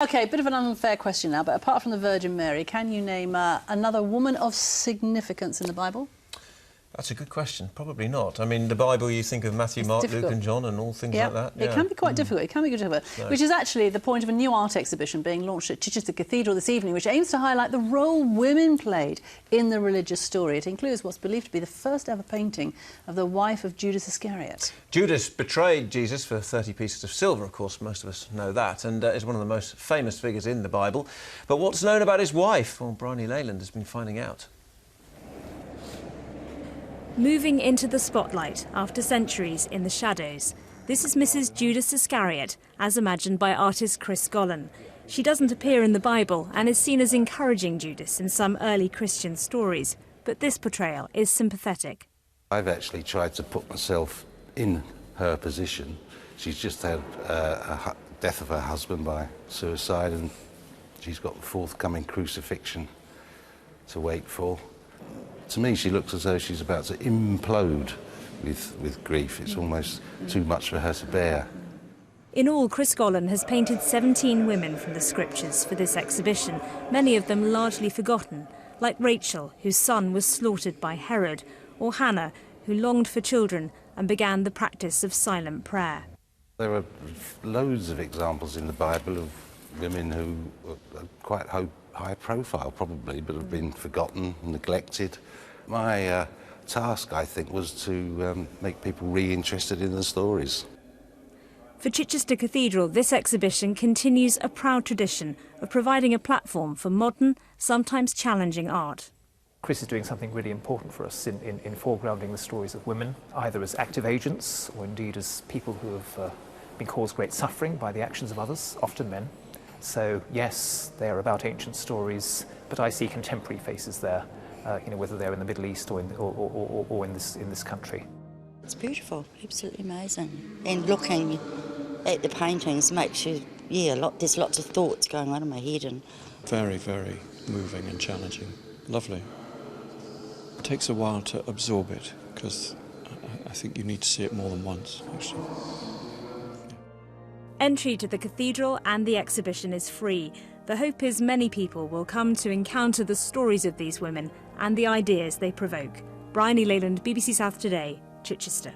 OK, a bit of an unfair question now, but apart from the Virgin Mary, can you name another woman of significance in the Bible? That's a good question. Probably not. I mean, the Bible, you think of Matthew, Mark, difficult. Luke and John and all things like that. It can be quite difficult. It can be difficult. No. Which is actually the point of a new art exhibition being launched at Chichester Cathedral this evening, which aims to highlight the role women played in the religious story. It includes what's believed to be the first ever painting of the wife of Judas Iscariot. Judas betrayed Jesus for 30 pieces of silver, of course, most of us know that, and is one of the most famous figures in the Bible. But what's known about his wife? Well, Bryony Leyland has been finding out. Moving into the spotlight after centuries in the shadows, this is Mrs. Judas Iscariot, as imagined by artist Chris Gollon. She doesn't appear in the Bible and is seen as encouraging Judas in some early Christian stories, but this portrayal is sympathetic. I've actually tried to put myself in her position. She's just had a death of her husband by suicide, and she's got the forthcoming crucifixion to wait for. To me, she looks as though she's about to implode with grief. It's almost too much for her to bear. In all, Chris Gollon has painted 17 women from the scriptures for this exhibition, many of them largely forgotten, like Rachel, whose son was slaughtered by Herod, or Hannah, who longed for children and began the practice of silent prayer. There are loads of examples in the Bible of women who are quite high profile, probably, but have been forgotten, neglected. My task, I think, was to make people re-interested in the stories. For Chichester Cathedral, this exhibition continues a proud tradition of providing a platform for modern, sometimes challenging art. Chris is doing something really important for us in foregrounding the stories of women, either as active agents or indeed as people who have been caused great suffering by the actions of others, often men. So, yes, they are about ancient stories, but I see contemporary faces there, whether they're in the Middle East or in this country. It's beautiful, absolutely amazing. And looking at the paintings makes you, there's lots of thoughts going on in my head. And very, very moving and challenging. Lovely. It takes a while to absorb it, because I think you need to see it more than once, actually. Entry to the cathedral and the exhibition is free. The hope is many people will come to encounter the stories of these women and the ideas they provoke. Bryony Leyland, BBC South Today, Chichester.